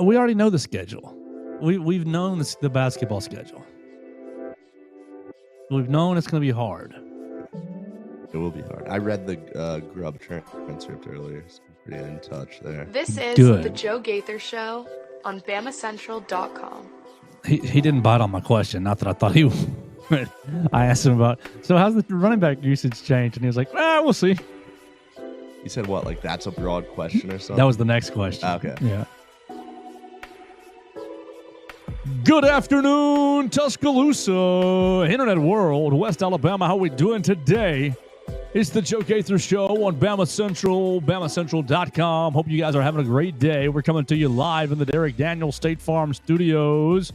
we already know the schedule. We've known the basketball schedule. We've known it's going to be hard. It will be hard. I read the Grub transcript earlier. So I'm pretty in touch there. This is Good. the Joe Gaither Show on BamaCentral.com. He didn't bite on my question. Not that I thought he would. I asked him about, so how's the running back usage changed? And he was like, we'll see. He said what? Like that's a broad question or something? That was the next question. Okay. Yeah. Good afternoon, Tuscaloosa, Internet World, West Alabama. How we doing today? It's the Joe Gaither Show on Bama Central, BamaCentral.com. Hope you guys are having a great day. We're coming to you live in the Derek Daniels State Farm Studios.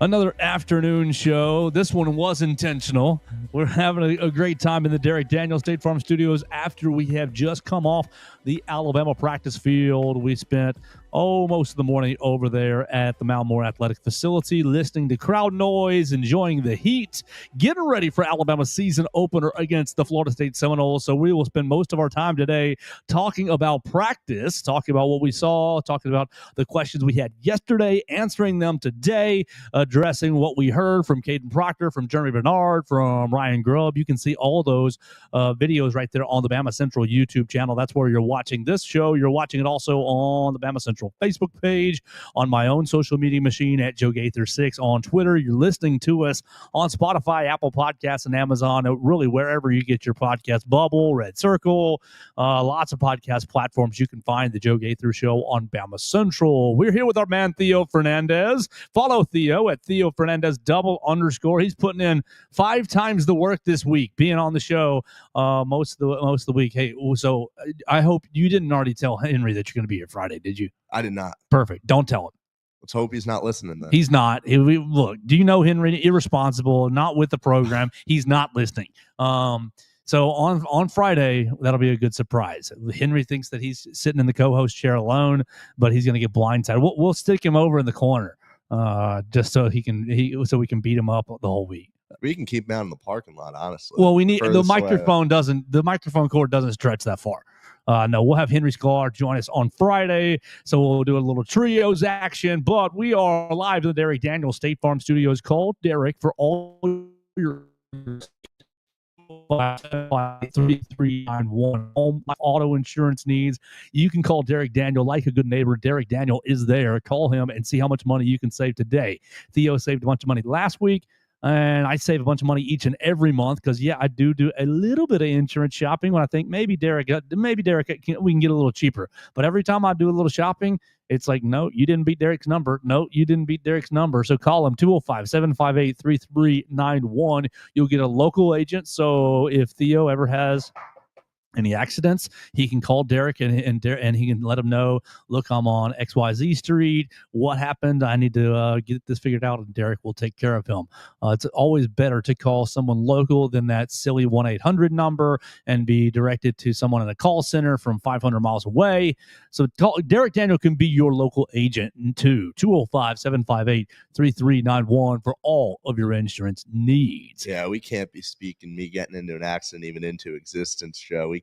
Another afternoon show. This one was intentional. We're having a great time in the Derek Daniels State Farm Studios after we have just come off the Alabama practice field. We spent most of the morning over there at the Malmore Athletic Facility, listening to crowd noise, enjoying the heat, getting ready for Alabama's season opener against the Florida State Seminoles. So we will spend most of our time today talking about practice, talking about what we saw, talking about the questions we had yesterday, answering them today, addressing what we heard from Caden Proctor, from Jeremy Bernard, from Ryan Grubb. You can see all those videos right there on the Bama Central YouTube channel. That's where you're watching this show. You're watching it also on the Bama Central Facebook page, on my own social media machine at Joe Gaither 6 on Twitter. You're listening to us on Spotify, Apple Podcasts, and Amazon, really wherever you get your podcast. Bubble, Red Circle, lots of podcast platforms. You can find the Joe Gaither Show on Bama Central. We're here with our man Theo Fernandez. Follow Theo at Theo Fernandez _. He's putting in 5 times the work this week, being on the show most of the week. Hey, so I hope you didn't already tell Henry that you're going to be here Friday, did you? I did not. Perfect. Don't tell him. Let's hope he's not listening then. He's not. Look, do you know Henry? Irresponsible, not with the program. He's not listening. So on Friday, that'll be a good surprise. Henry thinks that he's sitting in the co-host chair alone, but he's going to get blindsided. We'll stick him over in the corner just so we can beat him up the whole week. We can keep him out in the parking lot, honestly. Well, we need the microphone. The microphone cord doesn't stretch that far. No, we'll have Henry Sklar join us on Friday, so we'll do a little trios action. But we are live in the Derek Daniels State Farm Studios. Call Derek for all your 3391 home auto insurance needs. You can call Derek Daniel like a good neighbor. Derek Daniel is there. Call him and see how much money you can save today. Theo saved a bunch of money last week. And I save a bunch of money each and every month because, I do a little bit of insurance shopping when I think maybe Derek, we can get a little cheaper. But every time I do a little shopping, it's like, no, you didn't beat Derek's number. No, you didn't beat Derek's number. So call him 205-758-3391. You'll get a local agent. So if Theo ever has any accidents, he can call Derek and he can let him know, look, I'm on XYZ Street. What happened? I need to get this figured out, and Derek will take care of him. It's always better to call someone local than that silly 1-800 number and be directed to someone in a call center from 500 miles away. So Derek Daniel can be your local agent too. 205-758-3391 for all of your insurance needs. Yeah, we can't be speaking me getting into an accident even into existence, Joe. We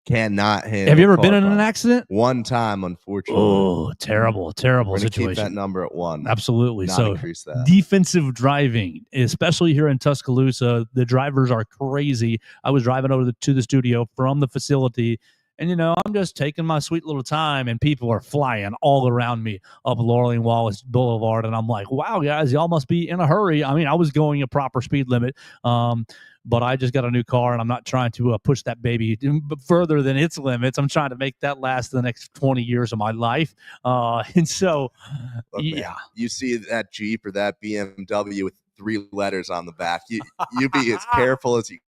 cannot handle. Have you ever been in an accident? One time, unfortunately. Oh, terrible situation. Keep that number at 1. Absolutely. Not so increase that. Defensive driving, especially here in Tuscaloosa, the drivers are crazy. I was driving over to the studio from the facility, and I'm just taking my sweet little time, and people are flying all around me up Laurel and Wallace Boulevard, and I'm like, wow, guys, y'all must be in a hurry. I mean, I was going a proper speed limit, but I just got a new car, and I'm not trying to push that baby further than its limits. I'm trying to make that last the next 20 years of my life. And so, look, man, you see that Jeep or that BMW with 3 letters on the back. You be as careful as you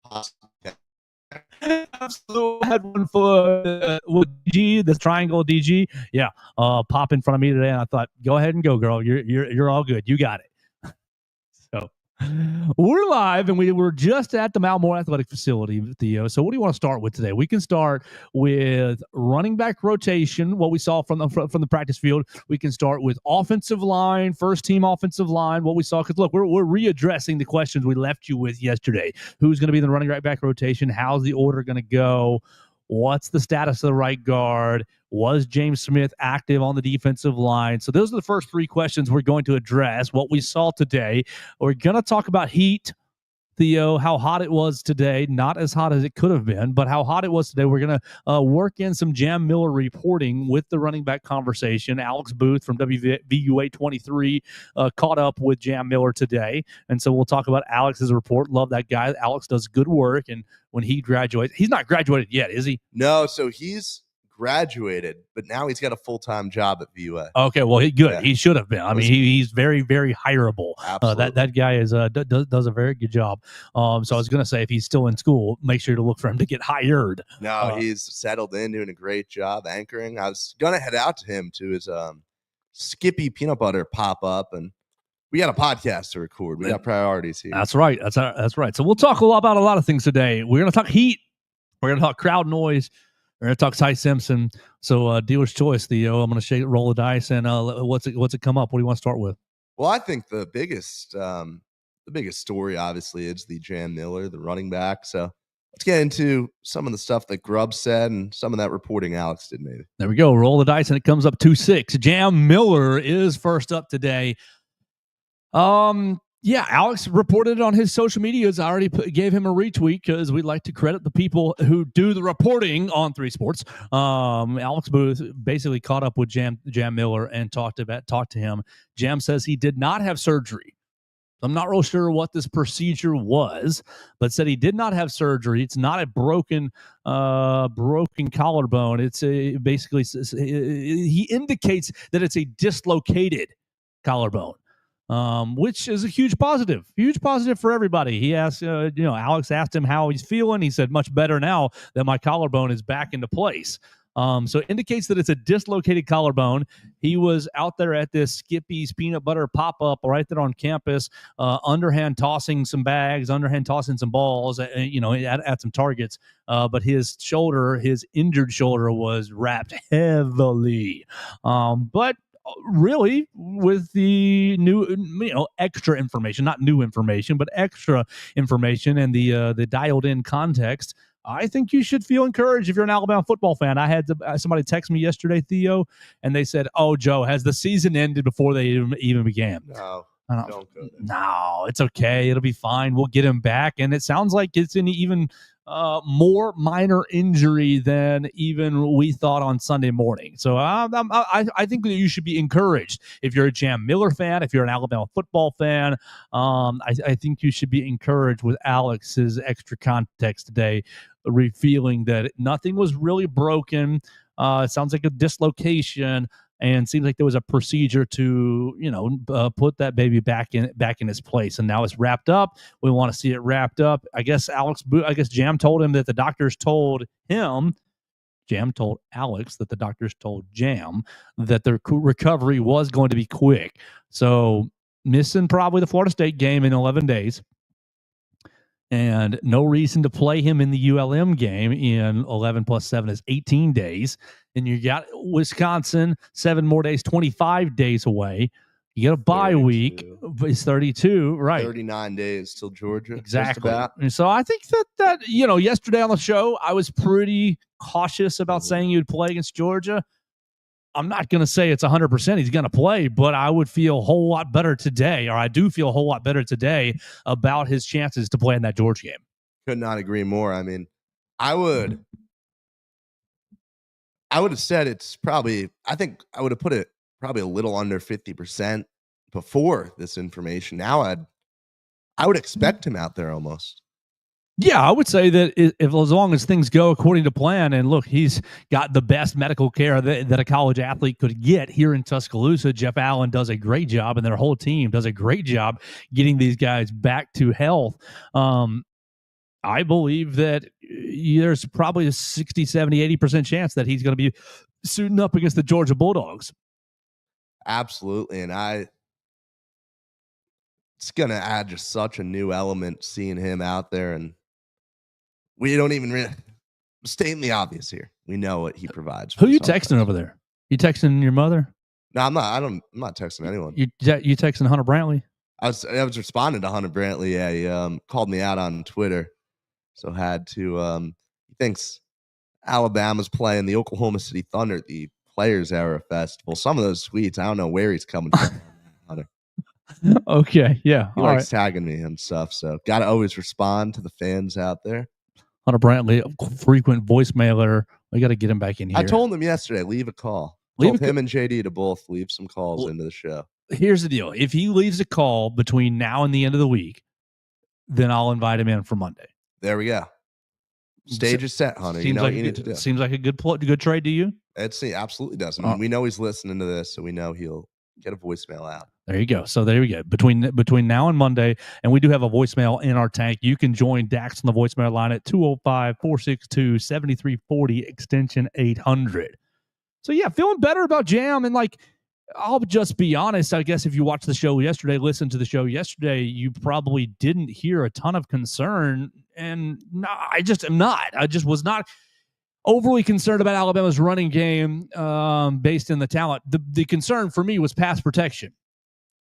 possibly can. Absolutely. I had one for DG, this triangle DG. Yeah, pop in front of me today, and I thought, go ahead and go, girl. You're all good. You got it. So we're live, and we were just at the Malmore Athletic Facility, Theo. So what do you want to start with today? We can start with running back rotation, what we saw from the practice field. We can start with offensive line, first team offensive line, what we saw. Because look, we're readdressing the questions we left you with yesterday. Who's going to be in the running right back rotation? How's the order going to go? What's the status of the right guard? Was James Smith active on the defensive line? So those are the first three questions we're going to address. What we saw today. We're going to talk about heat, Theo, how hot it was today. Not as hot as it could have been, but how hot it was today. We're going to work in some Jam Miller reporting with the running back conversation. Alex Booth from WVUA 23 caught up with Jam Miller today. And so we'll talk about Alex's report. Love that guy. Alex does good work. And when he graduates, he's not graduated yet, is he? No, so he's graduated, but now he's got a full-time job at VUA. Okay, well, good. Yeah. He should have been. I mean, he's very, very hireable. That guy is does a very good job. So I was going to say, if he's still in school, make sure to look for him to get hired. No, he's settled in, doing a great job anchoring. I was going to head out to him to his Skippy peanut butter pop-up, and we got a podcast to record. We got priorities here. That's right. That's right. So we'll talk about a lot of things today. We're going to talk heat. We're going to talk crowd noise. We're going to talk Ty Simpson. So dealer's choice, Theo. I'm going to roll the dice, and what's it come up? What do you want to start with? Well, I think the biggest story, obviously, is the Jam Miller, the running back. So let's get into some of the stuff that Grubb said and some of that reporting Alex did, maybe. There we go. Roll the dice, and it comes up 2-6. Jam Miller is first up today. Yeah, Alex reported it on his social medias. I already gave him a retweet because we like to credit the people who do the reporting on 3 Sports. Alex Booth basically caught up with Jam Miller and talked to him. Jam says he did not have surgery. I'm not real sure what this procedure was, but said he did not have surgery. It's not a broken collarbone. It's basically he indicates that it's a dislocated collarbone. Which is a huge positive for everybody. He asked, Alex asked him how he's feeling. He said, much better now that my collarbone is back into place. So it indicates that it's a dislocated collarbone. He was out there at this Skippy's peanut butter pop-up right there on campus, underhand tossing some bags, underhand tossing some balls, at some targets. But his injured shoulder was wrapped heavily. But really, with the new, extra information, not new information, but extra information and the dialed in context, I think you should feel encouraged if you're an Alabama football fan. I had somebody text me yesterday, Theo, and they said, "Oh, Joe, has the season ended before they even began?" No, don't go there. No, it's okay. It'll be fine. We'll get him back. And it sounds like it's an even more minor injury than even we thought on Sunday morning. So I think that you should be encouraged. If you're a Jam Miller fan, if you're an Alabama football fan, I think you should be encouraged with Alex's extra context today, revealing that nothing was really broken. It sounds like a dislocation. And seems like there was a procedure to, put that baby back in its place. And now it's wrapped up. We want to see it wrapped up. I guess Jam told him that the doctors told him. Jam told Alex that the doctors told Jam that the recovery was going to be quick. So missing probably the Florida State game in 11 days. And no reason to play him in the ULM game in 11 plus 7 is 18 days. And you got Wisconsin, 7 more days, 25 days away. You got a bye week. It's 32, right? 39 days till Georgia. Exactly. And so I think that yesterday on the show, I was pretty cautious about saying he would play against Georgia. I'm not going to say it's 100% he's going to play, but I would feel a whole lot better today, or I do feel a whole lot better today about his chances to play in that Georgia game. Could not agree more. I mean, I would have said it's probably, I think I would have put it probably a little under 50% before this information. Now I would expect him out there almost. Yeah, I would say that if as long as things go according to plan, and look, he's got the best medical care that a college athlete could get here in Tuscaloosa. Jeff Allen does a great job, and their whole team does a great job getting these guys back to health. I believe that there's probably a 60, 70, 80% chance that he's going to be suiting up against the Georgia Bulldogs. Absolutely, and it's going to add just such a new element seeing him out there, and we don't even stating the obvious here. We know what he provides. Who you texting over there? You texting your mother? No, I'm not. I'm not texting anyone. You texting Hunter Brantley? I was responding to Hunter Brantley. Yeah, he called me out on Twitter, so had to. He thinks Alabama's playing the Oklahoma City Thunder at the Players Era Festival. Some of those tweets, I don't know where he's coming from. Hunter. Okay, yeah. He likes tagging me and stuff, so got to always respond to the fans out there. Hunter Brantley, a frequent voicemailer. We got to get him back in here. I told him yesterday, leave a call. Told him and JD to both leave some calls into the show. Here's the deal. If he leaves a call between now and the end of the week, then I'll invite him in for Monday. There we go. Stage is set, Hunter. You know what you need to do. Seems like a good trade to you? It absolutely does. I mean, we know he's listening to this, so we know he'll get a voicemail out. There you go. So there we go. Between now and Monday, and we do have a voicemail in our tank. You can join Dax on the voicemail line at 205-462-7340, extension 800. So yeah, feeling better about Jam. And like, I'll just be honest, I guess if you watched the show yesterday, listened to the show yesterday, you probably didn't hear a ton of concern. And no, I just am not. I just was not overly concerned about Alabama's running game based in the talent. The concern for me was pass protection.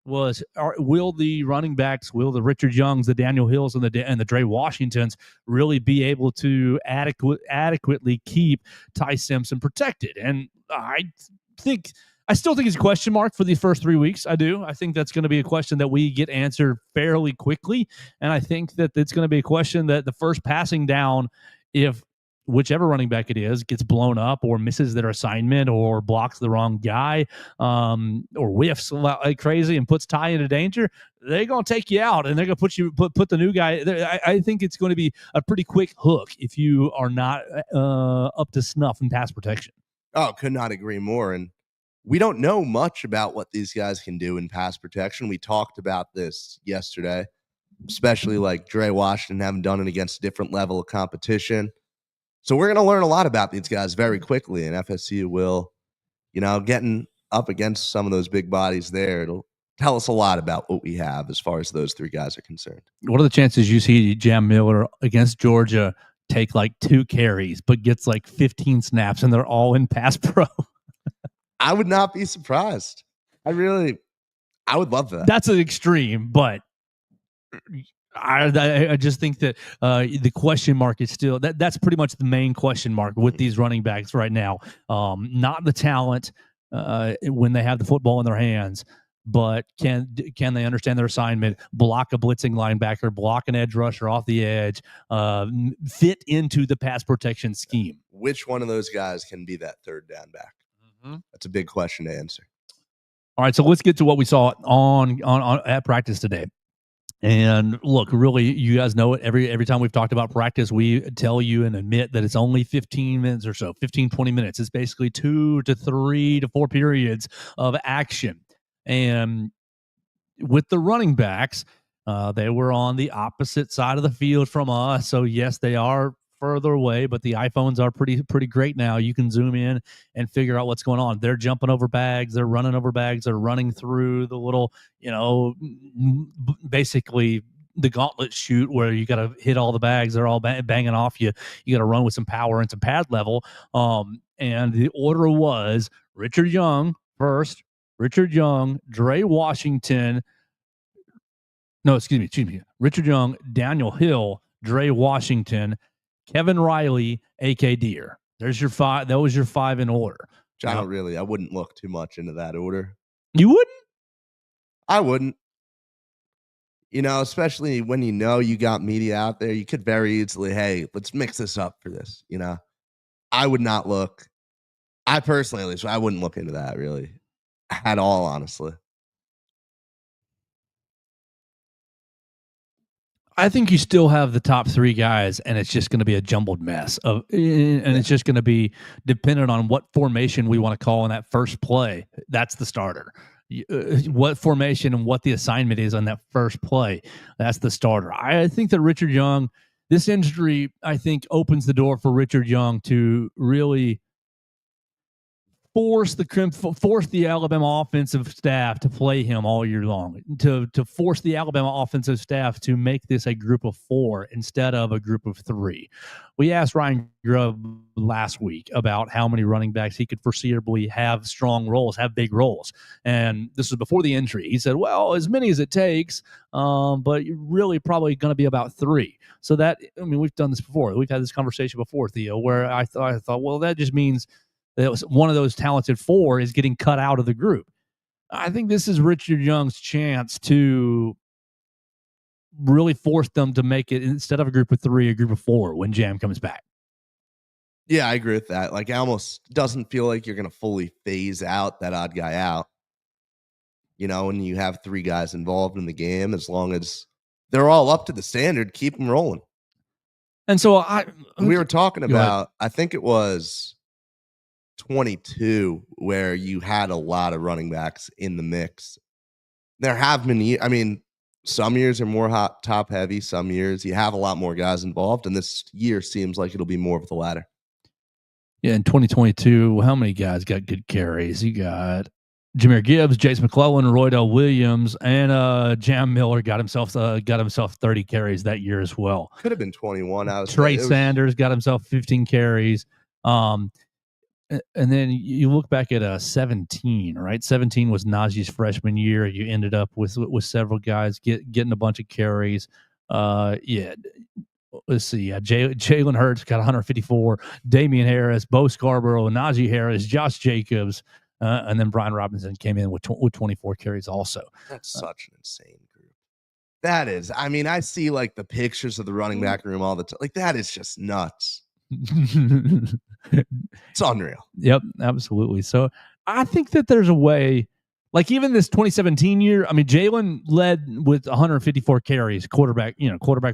Will the running backs, will the Richard Youngs, the Daniel Hills, and the Dre Washingtons really be able to adequately keep Ty Simpson protected? And I still think it's a question mark for the first 3 weeks. I do. I think that's going to be a question that we get answered fairly quickly, and I think that it's going to be a question that the first passing down, if whichever running back it is, gets blown up or misses their assignment or blocks the wrong guy or whiffs like crazy and puts Ty into danger, they're going to take you out and they're going to put the new guy there. I think it's going to be a pretty quick hook if you are not up to snuff in pass protection. Oh, could not agree more. And we don't know much about what these guys can do in pass protection. We talked about this yesterday, especially like Dre Washington having done it against a different level of competition. So we're going to learn a lot about these guys very quickly, and FSU will, getting up against some of those big bodies there, it'll tell us a lot about what we have as far as those three guys are concerned. What are the chances you see Jam Miller against Georgia take like 2 carries, but gets like 15 snaps and they're all in pass pro? I would not be surprised. I would love that. That's an extreme, but I just think that the question mark is still that's pretty much the main question mark with these running backs right now. Not the talent when they have the football in their hands, but can they understand their assignment, block a blitzing linebacker, block an edge rusher off the edge, fit into the pass protection scheme? Which one of those guys can be that third down back? Mm-hmm. That's a big question to answer. All right, so let's get to what we saw on at practice today. And look, really, you guys know it. Every time we've talked about practice, we tell you and admit that it's only 15 minutes or so, 15, 20 minutes. It's basically 2 to 3 to 4 periods of action. And with the running backs, they were on the opposite side of the field from us. So, yes, they are further away, but the iPhones are pretty great now. You can zoom in and figure out what's going on. They're jumping over bags. They're running over bags. They're running through the little, basically the gauntlet shoot where you got to hit all the bags. They're all banging off you. You got to run with some power and some pad level. And the order was Richard Young first, Richard Young, Dre Washington. No, excuse me. Richard Young, Daniel Hill, Dre Washington, Kevin Riley, A.K. Deer. There's your 5. That was your 5 in order. I wouldn't look too much into that order. You wouldn't? I wouldn't. Especially when you got media out there, you could very easily, hey, let's mix this up for this. I would not look. I personally, at least, I wouldn't look into that really at all, honestly. I think you still have the top 3 guys, and it's just going to be a jumbled mess it's just going to be dependent on what formation we want to call in that first play. That's the starter. What formation and what the assignment is on that first play. That's the starter. I think that Richard Young, this injury, I think opens the door for Richard Young to really force the Alabama offensive staff to play him all year long, to force the Alabama offensive staff to make this a group of 4 instead of a group of 3. We asked Ryan Grubb last week about how many running backs he could foreseeably have strong roles, have big roles. And this was before the injury. He said, well, as many as it takes, but really probably going to be about 3. So that, I mean, we've done this before. We've had this conversation before, Theo, where I thought, well, that just means that was one of those talented 4 is getting cut out of the group. I think this is Richard Young's chance to really force them to make it, instead of a group of 3, a group of 4 when Jam comes back. Yeah, I agree with that. Like, it almost doesn't feel like you're going to fully phase out that odd guy out. You know, when you have 3 guys involved in the game, as long as they're all up to the standard, keep them rolling. And so we were talking about, I think it was 22, where you had a lot of running backs in the mix. There have been, I mean, some years are more top heavy. Some years you have a lot more guys involved, and this year seems like it'll be more of the latter. Yeah, in 2022, how many guys got good carries? You got Jahmyr Gibbs, Jace McClellan, Roydell Williams, and Jam Miller got himself 30 carries that year as well. Could have been 21. Trey Sanders got himself 15 carries. And then you look back at 17, right? 17 was Najee's freshman year. You ended up with several guys getting a bunch of carries. Let's see. Jalen Hurts got 154. Damian Harris, Bo Scarborough, Najee Harris, Josh Jacobs, and then Brian Robinson came in with 24 carries also. That's such an insane group. That is. I mean, I see like the pictures of the running back room all the time. Like, that is just nuts. It's unreal. Yep, absolutely. So I think that there's a way, like even this 2017 year, I mean, Jalen led with 154 carries, quarterback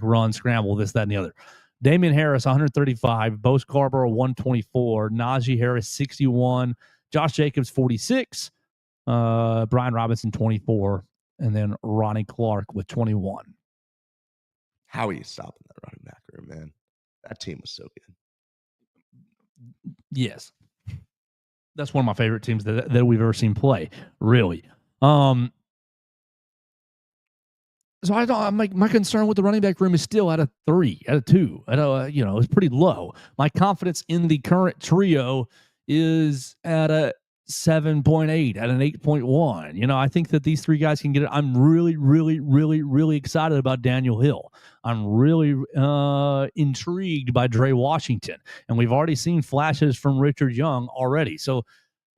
run, scramble, this, that, and the other. Damian Harris, 135, Bo Scarborough, 124, Najee Harris, 61, Josh Jacobs, 46, Brian Robinson, 24, and then Ronnie Clark with 21. How are you stopping that running back room, man? That team was so good. Yes. That's one of my favorite teams that we've ever seen play, really. So my concern with the running back room is still at a 3, at a 2, it's pretty low. My confidence in the current trio is at a 7.8, at an 8.1. I think that these 3 guys can get it. I'm really, really, really, really excited about Daniel Hill. I'm really intrigued by Dre Washington. And we've already seen flashes from Richard Young already. So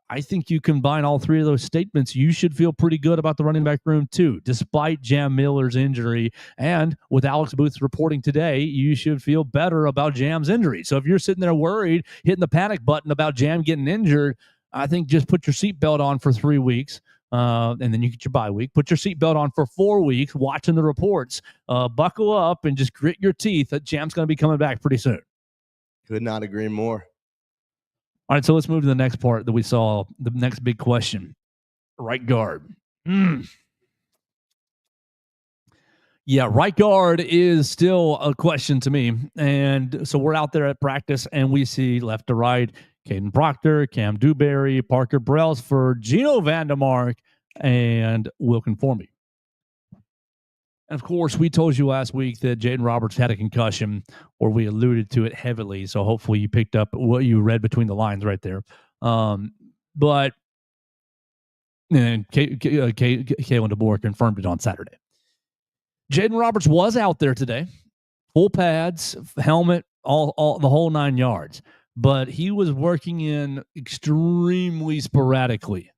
I think you combine all 3 of those statements, you should feel pretty good about the running back room too, despite Jam Miller's injury. And with Alex Booth reporting today, you should feel better about Jam's injury. So if you're sitting there worried, hitting the panic button about Jam getting injured, I think just put your seatbelt on for 3 weeks, and then you get your bye week. Put your seatbelt on for 4 weeks, watching the reports. Buckle up and just grit your teeth that Jam's going to be coming back pretty soon. Could not agree more. All right, so let's move to the next part that we saw, the next big question. Right guard. Yeah, right guard is still a question to me. And so we're out there at practice, and we see left to right, Caden Proctor, Cam Dewberry, Parker Brailsford, Gino Vandermark, and Wilkin Formby. And, of course, we told you last week that Jaden Roberts had a concussion, or we alluded to it heavily, so hopefully you picked up what you read between the lines right there. But and Kalen DeBoer confirmed it on Saturday. Jaden Roberts was out there today, full pads, helmet, all the whole 9 yards. But he was working in extremely sporadically.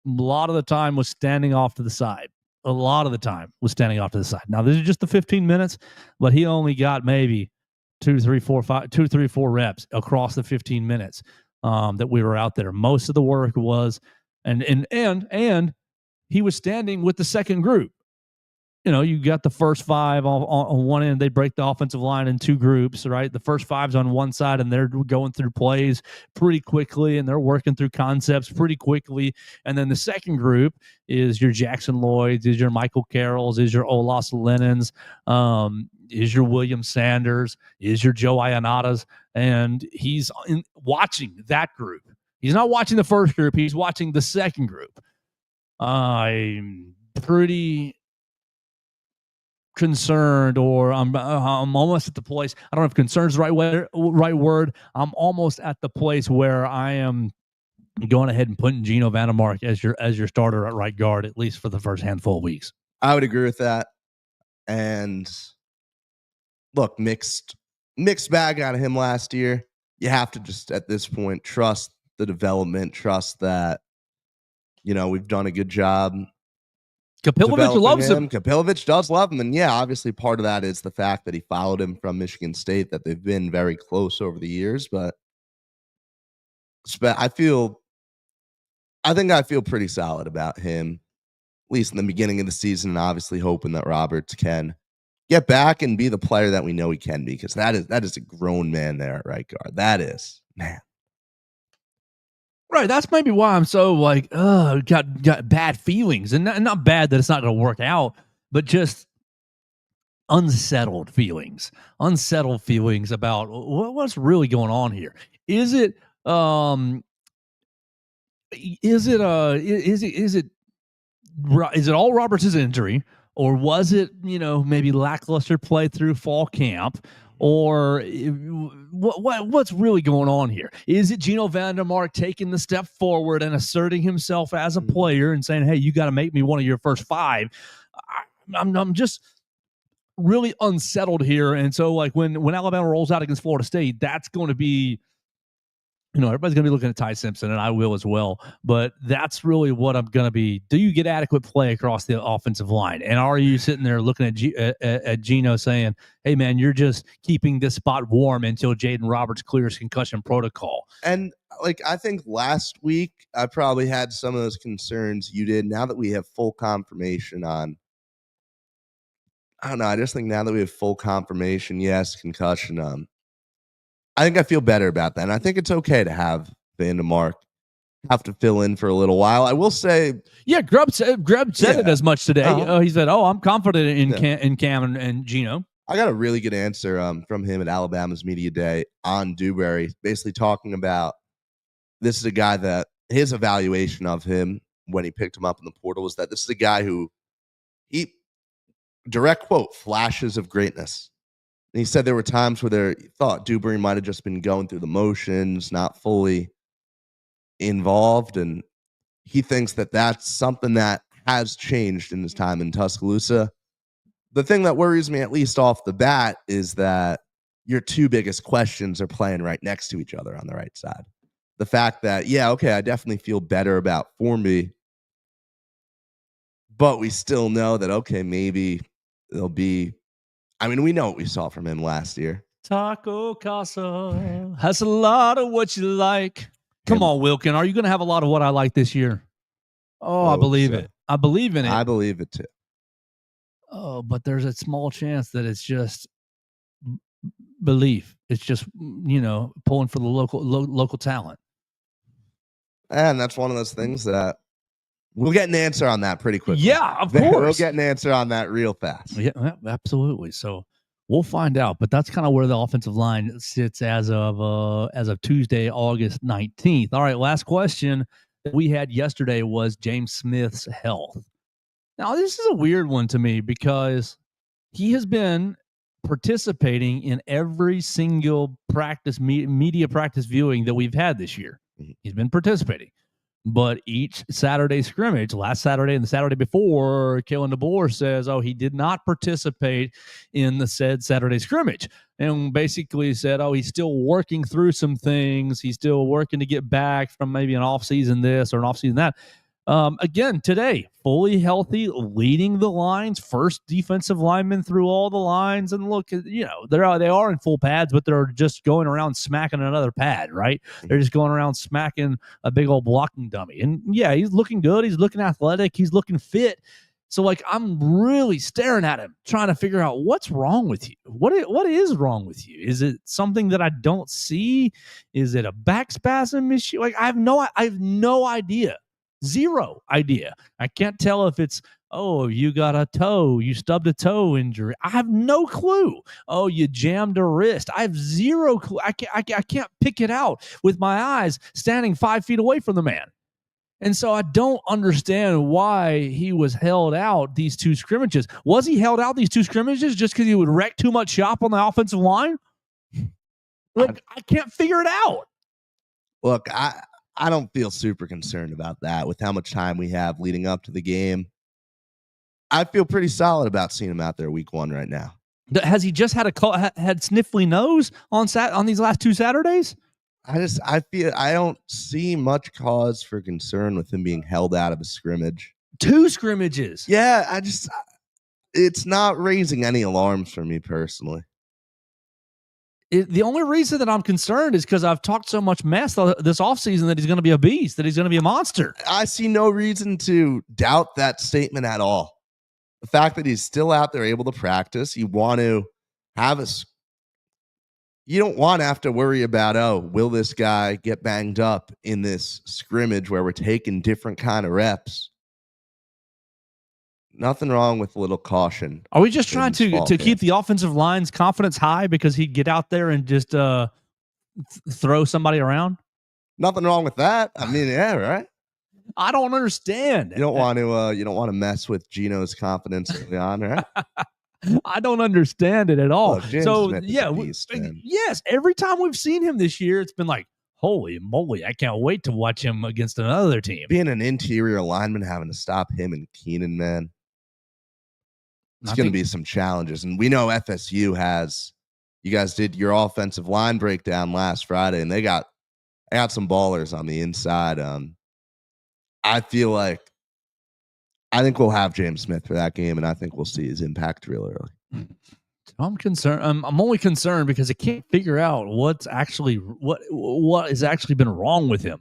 A lot of the time was standing off to the side. Now, this is just the 15 minutes, but he only got maybe 2, 3, 4 reps across the 15 minutes that we were out there. Most of the work was, and he was standing with the second group. You got the first 5 on one end. They break the offensive line in 2 groups, right? The first 5's on one side, and they're going through plays pretty quickly, and they're working through concepts pretty quickly. And then the second group is your Jackson Lloyds, is your Michael Carrolls, is your Olas Lennons, is your William Sanders, is your Joe Ionatas, and he's watching that group. He's not watching the first group. He's watching the second group. I'm pretty concerned, or I'm almost at the place. I don't know if concerned is the right word. I'm almost at the place where I am going ahead and putting Gino Vandermark as your starter at right guard, at least for the first handful of weeks. I would agree with that. And look, mixed bag out of him last year. You have to just at this point trust the development, trust that we've done a good job. Kapilovic loves him. Kapilovic does love him. And yeah, obviously part of that is the fact that he followed him from Michigan State, that they've been very close over the years. But I feel pretty solid about him, at least in the beginning of the season, and obviously hoping that Roberts can get back and be the player that we know he can be, because that is a grown man there at right guard. That is, man. Right, that's maybe why I'm so got bad feelings, and not bad that it's not going to work out, but just unsettled feelings about what's really going on here. Is it all Roberts' injury, or was it maybe lackluster play through fall camp? Or what's really going on here? Is it Gino Vandermark taking the step forward and asserting himself as a player and saying, hey, you got to make me one of your first five? I'm just really unsettled here. And so when Alabama rolls out against Florida State, that's going to be, everybody's going to be looking at Ty Simpson, and I will as well. But that's really what I'm going to be. Do you get adequate play across the offensive line? And are you sitting there looking at Gino saying, hey, man, you're just keeping this spot warm until Jaden Roberts clears concussion protocol? And I think last week I probably had some of those concerns you did. Now that we have full confirmation on, I don't know, I just think now that we have full confirmation, yes, concussion, I think I feel better about that. And I think it's okay to have Vandermark have to fill in for a little while. I will say, yeah, Grubb said it as much today. He said, I'm confident in Cam and Gino. I got a really good answer from him at Alabama's Media Day on Dewberry, basically talking about, this is a guy that his evaluation of him when he picked him up in the portal was that this is a guy who, he, direct quote, flashes of greatness. And he said there were times where he thought Dewberry might have just been going through the motions, not fully involved. And he thinks that that's something that has changed in his time in Tuscaloosa. The thing that worries me, at least off the bat, is that your two biggest questions are playing right next to each other on the right side. The fact that, I definitely feel better about Formby, but we still know that, maybe there'll be, we know what we saw from him last year. Taco Casa has a lot of what you like. Come on, Wilkin. Are you going to have a lot of what I like this year? Oh, I believe it. I believe in it. I believe it too. Oh, but there's a small chance that it's just belief. It's just, pulling for the local talent. And that's one of those things that we'll get an answer on that pretty quickly. Yeah, of course. We'll get an answer on that real fast. Yeah, absolutely. So we'll find out. But that's kind of where the offensive line sits as of Tuesday, August 19th. All right, last question that we had yesterday was James Smith's health. Now, this is a weird one to me because he has been participating in every single practice, media practice viewing that we've had this year. He's been participating. But each Saturday scrimmage, last Saturday and the Saturday before, Kalen DeBoer says, he did not participate in the said Saturday scrimmage. And basically said, he's still working through some things. He's still working to get back from maybe an offseason this or an offseason that. Again, today, fully healthy, leading the lines, first defensive lineman through all the lines. And look, they are in full pads, but they're just going around smacking another pad, right? They're just going around smacking a big old blocking dummy. And yeah, he's looking good. He's looking athletic. He's looking fit. So I'm really staring at him, trying to figure out what's wrong with you. What is wrong with you? Is it something that I don't see? Is it a back spasm issue? I have no idea. Zero idea. I can't tell if it's Oh, you got a toe. You stubbed a toe injury. I have no clue. Oh, you jammed a wrist. I have zero clue. I can't pick it out with my eyes standing 5 feet away from the man. And so I don't understand why he was held out these two scrimmages. Was he held out these two scrimmages just because he would wreck too much shop on the offensive line? Like, I can't figure it out. Look, I don't feel super concerned about that with how much time we have leading up to the game. I feel pretty solid about seeing him out there week 1 right now. Has he just had had sniffly nose on these last 2 Saturdays? I feel I don't see much cause for concern with him being held out of a scrimmage. 2 scrimmages. Yeah, it's not raising any alarms for me personally. The only reason that I'm concerned is because I've talked so much mess this offseason that he's going to be a beast, that he's going to be a monster. I see no reason to doubt that statement at all. The fact that he's still out there able to practice, you want to have you don't want to have to worry about, oh, will this guy get banged up in this scrimmage where we're taking different kind of reps? Nothing wrong with a little caution. Are we just trying to keep the offensive line's confidence high because he'd get out there and just throw somebody around? Nothing wrong with that. I mean, yeah, right. I don't understand. You don't want to mess with Gino's confidence early on, right? I don't understand it at all. So yeah, yes, every time we've seen him this year, it's been like, holy moly, I can't wait to watch him against another team. Being an interior lineman, having to stop him and Keenan, man, it's going to be some challenges. And we know FSU has. You guys did your offensive line breakdown last Friday, and they got some ballers on the inside. I think we'll have James Smith for that game, and I think we'll see his impact real early. I'm concerned. I'm only concerned because I can't figure out what has actually been wrong with him.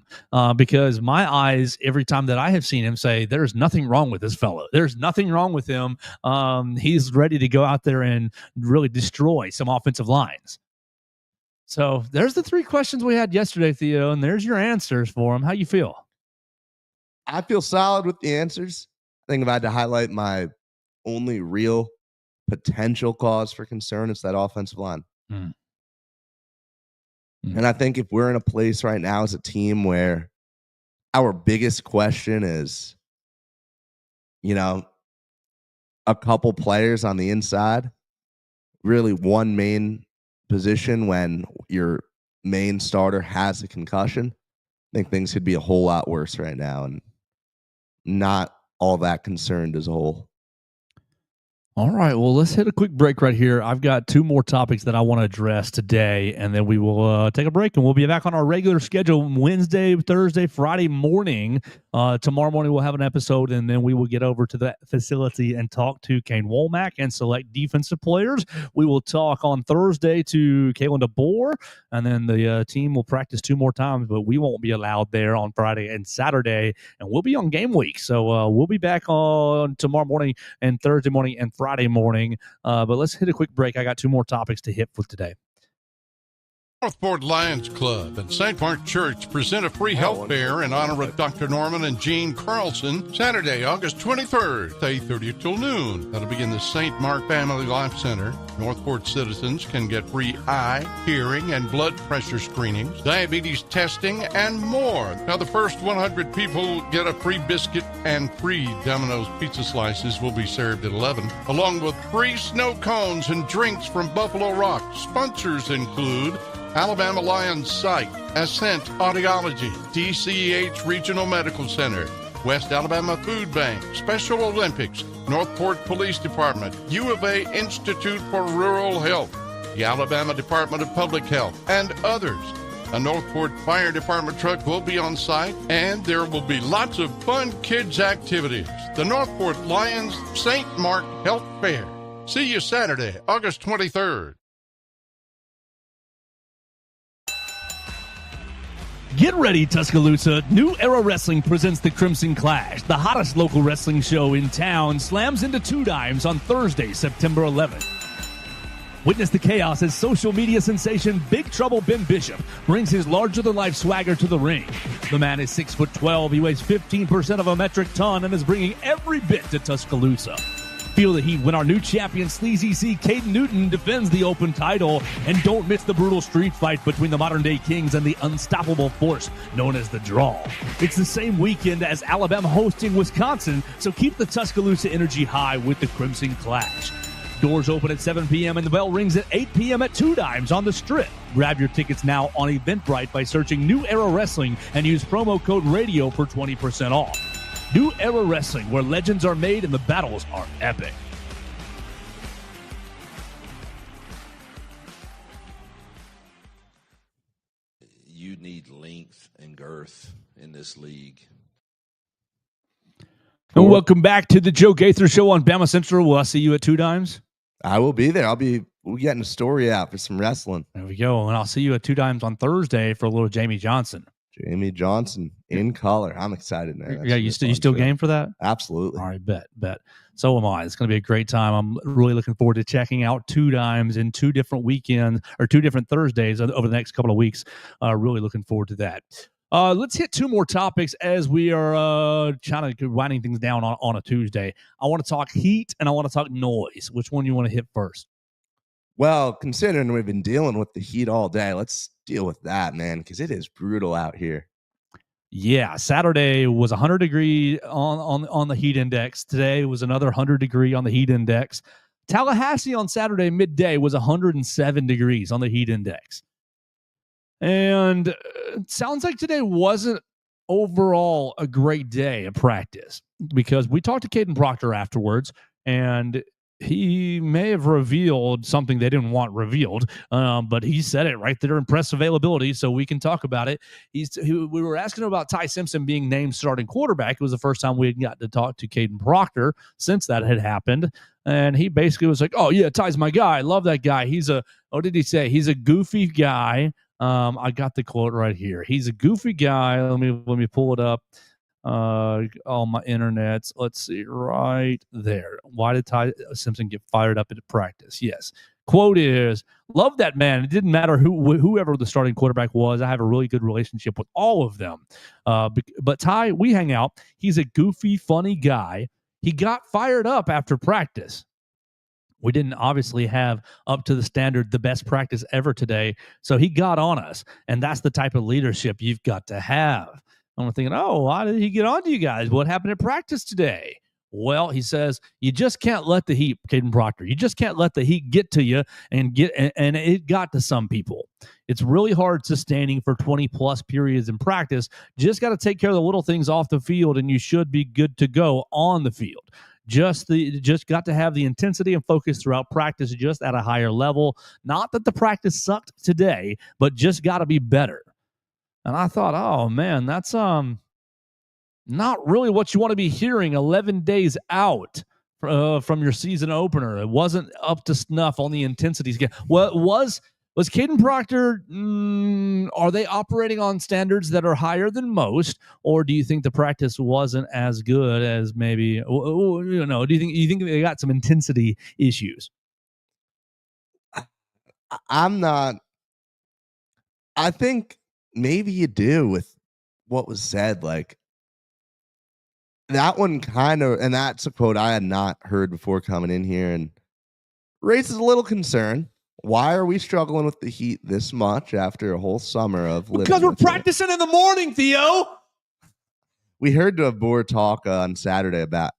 Because my eyes, every time that I have seen him, say there's nothing wrong with this fellow. There's nothing wrong with him. He's ready to go out there and really destroy some offensive lines. So there's the 3 questions we had yesterday, Theo, and there's your answers for them. How you feel? I feel solid with the answers. I think if I had to highlight my only real potential cause for concern, it's that offensive line. And I think if we're in a place right now as a team where our biggest question is, a couple players on the inside, really one main position when your main starter has a concussion, I think things could be a whole lot worse right now, and not all that concerned as a whole. All right, well, let's hit a quick break right here. I've got 2 more topics that I want to address today, and then we will take a break, and we'll be back on our regular schedule Wednesday, Thursday, Friday morning. Tomorrow morning we'll have an episode, and then we will get over to the facility and talk to Kane Womack and select defensive players. We will talk on Thursday to Kalen DeBoer, and then the team will practice 2 more times, but we won't be allowed there on Friday and Saturday, and we'll be on game week. So we'll be back on tomorrow morning and Thursday morning and Friday morning. But let's hit a quick break. I got 2 more topics to hit for today. Northport Lions Club and St. Mark Church present a free health fair in honor of Dr. Norman and Jean Carlson, Saturday, August 23rd, 8:30 till noon. That'll be in the St. Mark Family Life Center. Northport citizens can get free eye, hearing, and blood pressure screenings, diabetes testing, and more. Now, the first 100 people get a free biscuit, and free Domino's pizza slices will be served at 11, along with free snow cones and drinks from Buffalo Rock. Sponsors include Alabama Lions Site, Ascent Audiology, DCH Regional Medical Center, West Alabama Food Bank, Special Olympics, Northport Police Department, U of A Institute for Rural Health, the Alabama Department of Public Health, and others. A Northport Fire Department truck will be on site, and there will be lots of fun kids' activities. The Northport Lions St. Mark Health Fair. See you Saturday, August 23rd. Get ready, Tuscaloosa. New Era Wrestling presents the Crimson Clash. The hottest local wrestling show in town slams into 2 dimes on Thursday, September 11th. Witness the chaos as social media sensation Big Trouble Ben Bishop brings his larger-than-life swagger to the ring. The man is 6'12", he weighs 15% of a metric ton, and is bringing every bit to Tuscaloosa. Feel the heat when our new champion Sleazy C. Caden Newton defends the open title, and don't miss the brutal street fight between the modern-day Kings and the unstoppable force known as the Draw. It's the same weekend as Alabama hosting Wisconsin, so keep the Tuscaloosa energy high with the Crimson Clash. Doors open at 7 p.m. and the bell rings at 8 p.m. at 2 Dimes on the Strip. Grab your tickets now on Eventbrite by searching New Era Wrestling and use promo code RADIO for 20% off. New Era Wrestling, where legends are made and the battles are epic. You need length and girth in this league. And welcome back to the Joe Gaither Show on BamaCentral. Will I see you at 2 Dimes? I will be there. We're getting a story out for some wrestling. There we go. And I'll see you at 2 Dimes on Thursday for a little Jamie Johnson. Jamie Johnson in color. I'm excited, man. Yeah, you still game for that? Absolutely. All right, bet. So am I. It's going to be a great time. I'm really looking forward to checking out 2 Dimes in 2 different weekends or 2 different Thursdays over the next couple of weeks. Really looking forward to that. Let's hit 2 more topics as we are trying to winding things down on a Tuesday. I want to talk heat and I want to talk noise. Which one you want to hit first? Well, considering we've been dealing with the heat all day, let's deal with that, man, because it is brutal out here. Yeah, Saturday was 100 degree on the heat index. Today was another 100 degree on the heat index. Tallahassee on Saturday midday was 107 degrees on the heat index. And it sounds like today wasn't overall a great day of practice, because we talked to Caden Proctor afterwards, and he may have revealed something they didn't want revealed, but he said it right there in press availability, so we can talk about it. We were asking him about Ty Simpson being named starting quarterback. It was the first time we had gotten to talk to Caden Proctor since that had happened, and he basically was like, "Oh yeah, Ty's my guy. I love that guy. What did he say? He's a goofy guy." I got the quote right here. He's a goofy guy. Let me pull it up. All my internets. Let's see, right there. Why did Ty Simpson get fired up at practice? Yes. Quote is, "Love that man. It didn't matter whoever the starting quarterback was. I have a really good relationship with all of them. But Ty, we hang out. He's a goofy, funny guy. He got fired up after practice. We didn't obviously have up to the standard the best practice ever today, so he got on us, and that's the type of leadership you've got to have." I'm thinking, oh, why did he get on to you guys? What happened at practice today? Well, he says, you just can't let the heat, Caden Proctor, you just can't let the heat get to you, and it got to some people. It's really hard sustaining for 20-plus periods in practice. Just got to take care of the little things off the field, and you should be good to go on the field. Just got to have the intensity and focus throughout practice, just at a higher level. Not that the practice sucked today, but just got to be better. And I thought, oh man, that's not really what you want to be hearing 11 days out from your season opener. It wasn't up to snuff on the intensities. What was Caden Proctor? Are they operating on standards that are higher than most, or do you think the practice wasn't as good as maybe? Do you think they got some intensity issues? I'm not. I think maybe you do with what was said. Like that one kind of, and that's a quote I had not heard before coming in here, and raises a little concern. Why are we struggling with the heat this much after a whole summer of living? Because we're practicing in the morning, Theo. We heard DeVore talk on Saturday about,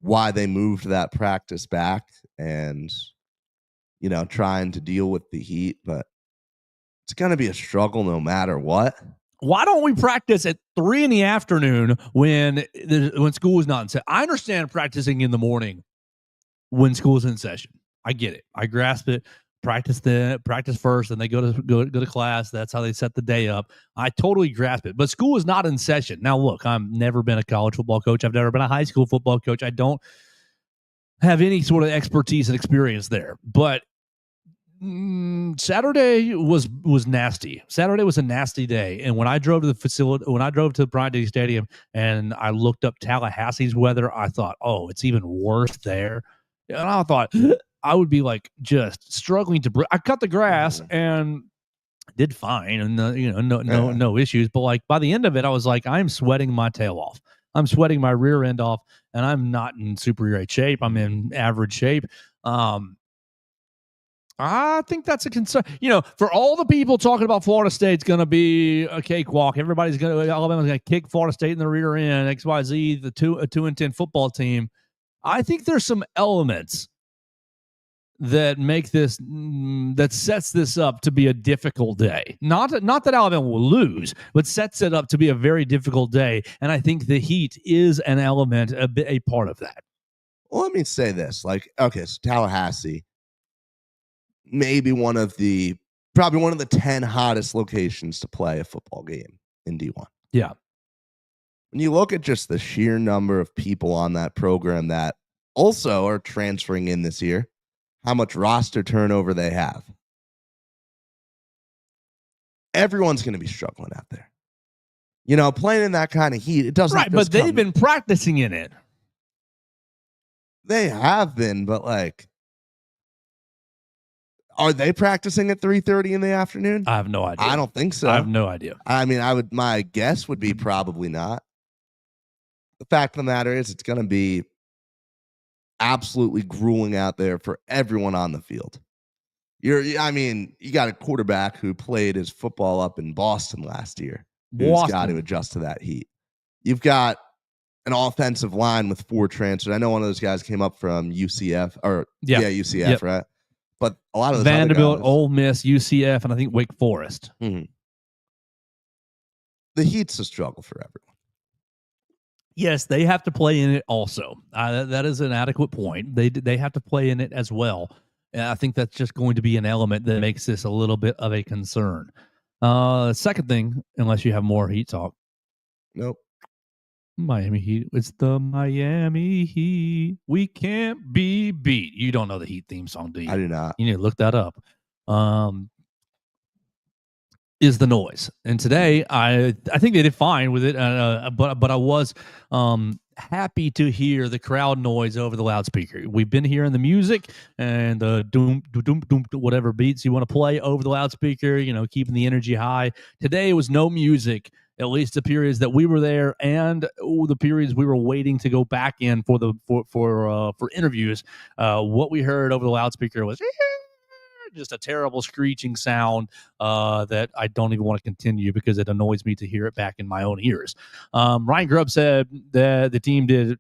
why they moved that practice back and, trying to deal with the heat, but it's going to be a struggle no matter what. Why don't we practice at 3 p.m. when school is not in session? I understand practicing in the morning when school is in session. I get it. I grasp it. Practice first, and they go to class. That's how they set the day up. I totally grasp it. But school is not in session. Now, look, I've never been a college football coach. I've never been a high school football coach. I don't have any sort of expertise and experience there. But Saturday was nasty. Saturday was a nasty day. And when I drove to the facility, when I drove to Bryant-Denny Stadium and I looked up Tallahassee's weather, I thought, oh, it's even worse there. And I thought, I would be like just struggling to. I cut the grass and did fine, and no issues. But like by the end of it, I was like, I'm sweating my tail off. I'm sweating my rear end off, and I'm not in super great shape. I'm in average shape. I think that's a concern. For all the people talking about Florida State's going to be a cakewalk, Alabama's going to kick Florida State in the rear end. XYZ, a 2-10 football team. I think there's some elements that make this that sets this up to be a difficult day. Not that Alabama will lose, but sets it up to be a very difficult day. And I think the heat is an element, a part of that. Well, let me say this: so Tallahassee, maybe probably one of the 10 hottest locations to play a football game in D1. Yeah. When you look at just the sheer number of people on that program that also are transferring in this year, how much roster turnover they have, everyone's going to be struggling out there. Playing in that kind of heat, it doesn't. Right, but they've been practicing in it. They have been, but are they practicing at 3:30 in the afternoon? I have no idea. I don't think so. I have no idea. I mean, my guess would be probably not. The fact of the matter is it's going to be absolutely grueling out there for everyone on the field. You got a quarterback who played his football up in Boston last year. Who's got to adjust to that heat. You've got an offensive line with 4 transfers. I know one of those guys came up from UCF UCF, yep. Right? But a lot of those Vanderbilt, Ole Miss, UCF, and I think Wake Forest. Mm-hmm. The heat's a struggle for everyone. Yes, they have to play in it also. That is an adequate point. They have to play in it as well. And I think that's just going to be an element that makes this a little bit of a concern. Second thing, unless you have more heat talk. Nope. Miami Heat. It's the Miami Heat. We can't be beat. You don't know the Heat theme song, do you? I do not. You need to look that up. Is the noise. And today, I think they did fine with it, but I was happy to hear the crowd noise over the loudspeaker. We've been hearing the music and the doom, doom, doom, whatever beats you want to play over the loudspeaker, keeping the energy high. Today, it was no music, at least the periods that we were there and the periods we were waiting to go back in for interviews. What we heard over the loudspeaker was just a terrible screeching sound that I don't even want to continue because it annoys me to hear it back in my own ears. Ryan Grubb said that the team did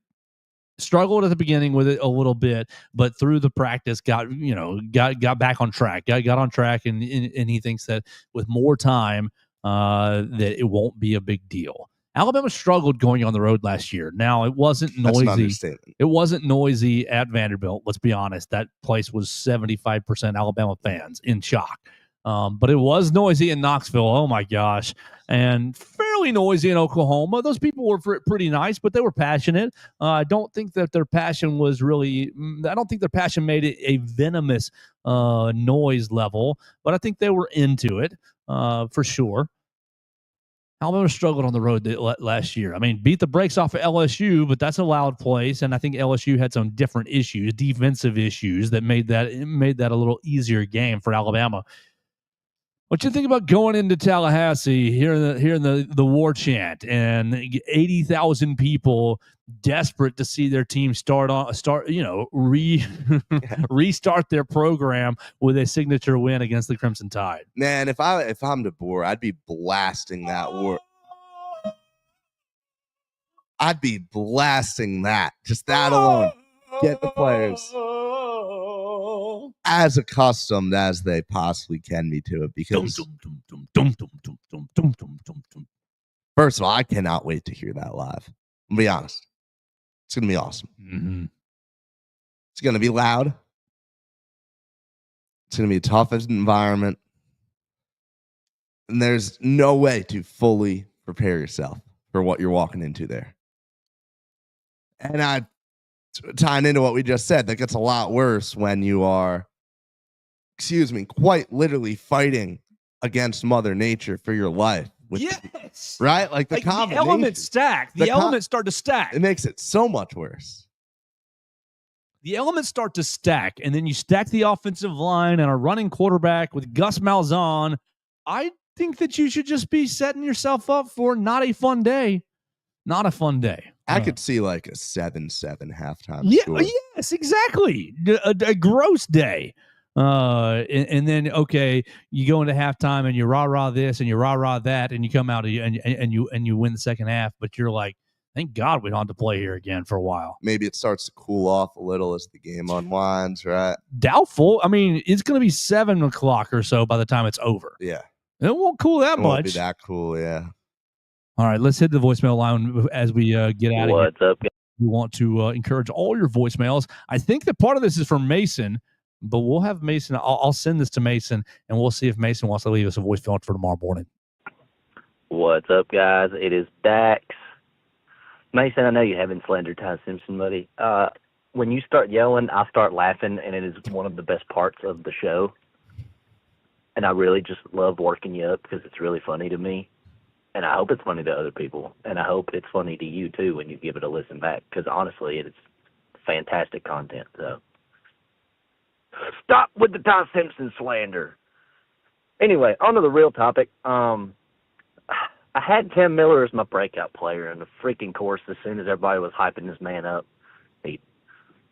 struggled at the beginning with it a little bit, but through the practice got back on track, got on track, and he thinks that with more time that it won't be a big deal. Alabama struggled going on the road last year. Now, it wasn't noisy. That's an understatement. It wasn't noisy at Vanderbilt. Let's be honest. That place was 75% Alabama fans in shock. But it was noisy in Knoxville. Oh, my gosh. And fairly noisy in Oklahoma. Those people were pretty nice, but they were passionate. I don't think that their passion was really – I don't think their passion made it a venomous noise level, but I think they were into it for sure. Alabama struggled on the road last year. I mean, beat the brakes off of LSU, but that's a loud place, and I think LSU had some different issues, defensive issues, that made that a little easier game for Alabama. What you think about going into Tallahassee, hearing the war chant, and 80,000 people desperate to see their team restart their program with a signature win against the Crimson Tide? Man, if I'm DeBoer, I'd be blasting that war. I'd be blasting that. Just that alone. Get the players as accustomed as they possibly can be to it, because first of all, I cannot wait to hear that live. I'm gonna be honest. It's going to be awesome. Mm-hmm. It's going to be loud. It's going to be a tough environment. And there's no way to fully prepare yourself for what you're walking into there. And tying into what we just said, that gets a lot worse when you are, quite literally fighting against Mother Nature for your life. Yes. Right? Like the combination. The elements stack. The elements start to stack. It makes it so much worse. the elements start to stack, and then you stack the offensive line and a running quarterback with Gus Malzahn. I think that you should just be setting yourself up for not a fun day. Not a fun day. I could see like a 7-7 halftime score. Yes, exactly. A gross day. And then, okay, you go into halftime and you rah-rah this and you rah-rah that, and you come out and you win the second half, but you're like, thank God we don't have to play here again for a while. Maybe it starts to cool off a little as the game unwinds, right? Doubtful. I mean, it's going to be 7 o'clock or so by the time it's over. Yeah. It won't cool that It much. won't be that cool, yeah. All right, let's hit the voicemail line as we get out of here. What's up, guys? We want to encourage all your voicemails. I think that part of this is from Mason, but we'll have Mason. I'll send this to Mason, and we'll see if Mason wants to leave us a voicemail for tomorrow morning. What's up, guys? It is Dax. Mason, I know you haven't slandered Ty Simpson, buddy. When you start yelling, I start laughing, and it is one of the best parts of the show. And I really just love working you up because it's really funny to me. And I hope it's funny to other people. And I hope it's funny to you, too, when you give it a listen back. Because, honestly, it's fantastic content. So stop with the Ty Simpson slander. Anyway, on to the real topic. I had Tim Miller as my breakout player. And, of freaking course, as soon as everybody was hyping this man up,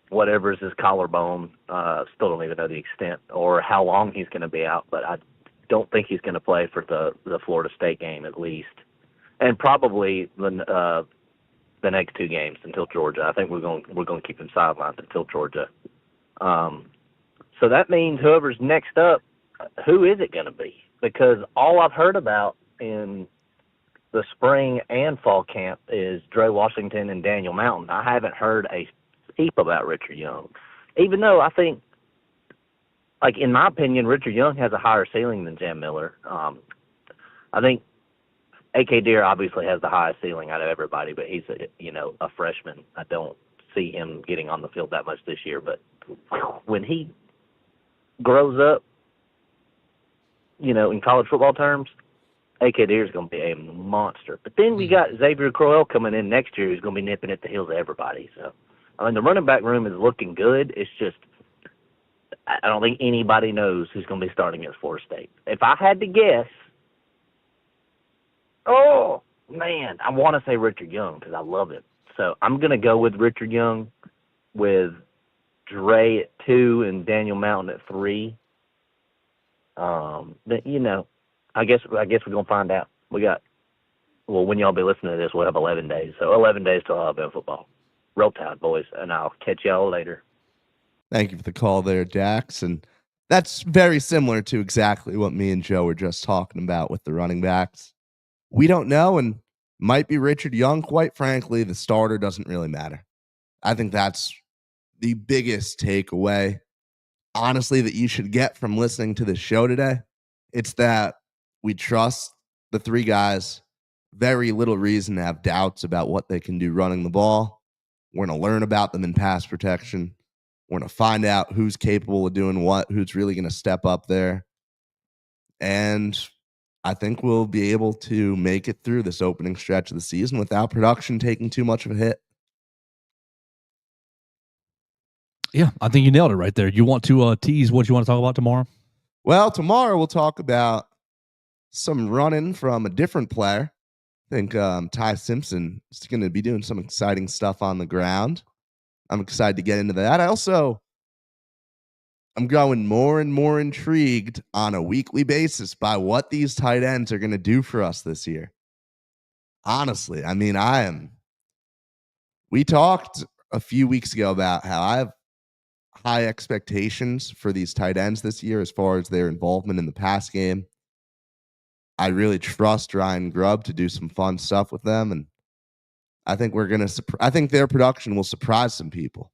whatever is his collarbone, still don't even know the extent or how long he's going to be out. But I don't think he's going to play for the Florida State game at least, and probably the next 2 games until Georgia. I think we're going to keep him sidelined until Georgia. So that means whoever's next up, who is it going to be? Because all I've heard about in the spring and fall camp is Dre Washington and Daniel Mountain. I haven't heard a heap about Richard Young, even though I think, like, in my opinion, Richard Young has a higher ceiling than Jam Miller. I think A.K. Deere obviously has the highest ceiling out of everybody, but he's a freshman. I don't see him getting on the field that much this year. But when he grows up, in college football terms, A.K. Deere is going to be a monster. But then we got Xavier Crowell coming in next year who's going to be nipping at the heels of everybody. So, I mean, the running back room is looking good. It's just, I don't think anybody knows who's going to be starting at Florida State. If I had to guess, oh, man, I want to say Richard Young because I love him. So I'm going to go with Richard Young with Dre at 2 and Daniel Mountain at 3. But, I guess we're going to find out. When y'all be listening to this, we'll have 11 days. So 11 days till Alabama football. Roll Tide, boys, and I'll catch y'all later. Thank you for the call there, Dax. And that's very similar to exactly what me and Joe were just talking about with the running backs. We don't know, and might be Richard Young. Quite frankly, the starter doesn't really matter. I think that's the biggest takeaway, honestly, that you should get from listening to this show today. It's that we trust the 3 guys. Very little reason to have doubts about what they can do running the ball. We're going to learn about them in pass protection. We're going to find out who's capable of doing what, who's really going to step up there. And I think we'll be able to make it through this opening stretch of the season without production taking too much of a hit. Yeah, I think you nailed it right there. You want to tease what you want to talk about tomorrow? Well, tomorrow we'll talk about some running from a different player. I think Ty Simpson is going to be doing some exciting stuff on the ground. I'm excited to get into that. I'm growing more and more intrigued on a weekly basis by what these tight ends are going to do for us this year. Honestly, I mean, we talked a few weeks ago about how I have high expectations for these tight ends this year as far as their involvement in the pass game. I really trust Ryan Grubb to do some fun stuff with them, and I think I think their production will surprise some people.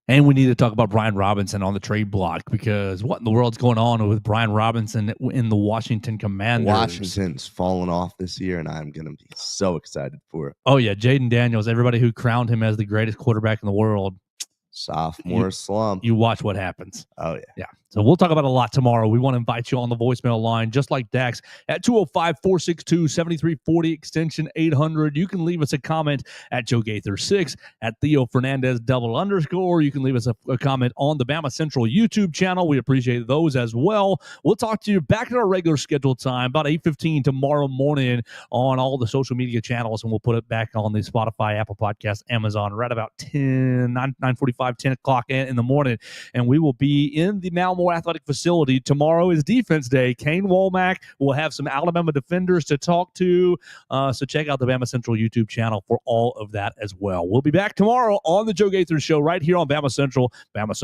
And we need to talk about Brian Robinson on the trade block, because what in the world's going on with Brian Robinson in the Washington Commanders? Washington's fallen off this year, and I'm going to be so excited for it. Oh, yeah. Jaden Daniels, everybody who crowned him as the greatest quarterback in the world. Sophomore slump. You watch what happens. Oh, yeah. Yeah. So we'll talk about a lot tomorrow. We want to invite you on the voicemail line, just like Dax, at 205-462-7340, extension 800. You can leave us a comment at Joe Gaither 6, at Theo Fernandez _. You can leave us a comment on the Bama Central YouTube channel. We appreciate those as well. We'll talk to you back at our regular scheduled time, about 8:15 tomorrow morning on all the social media channels, and we'll put it back on the Spotify, Apple Podcasts, Amazon, right about 9:45, 10 o'clock in the morning. And we will be in the Malmore Athletic Facility. Tomorrow is Defense Day. Kane Womack will have some Alabama defenders to talk to. So check out the Bama Central YouTube channel for all of that as well. We'll be back tomorrow on the Joe Gaither Show right here on Bama Central. Bama Central.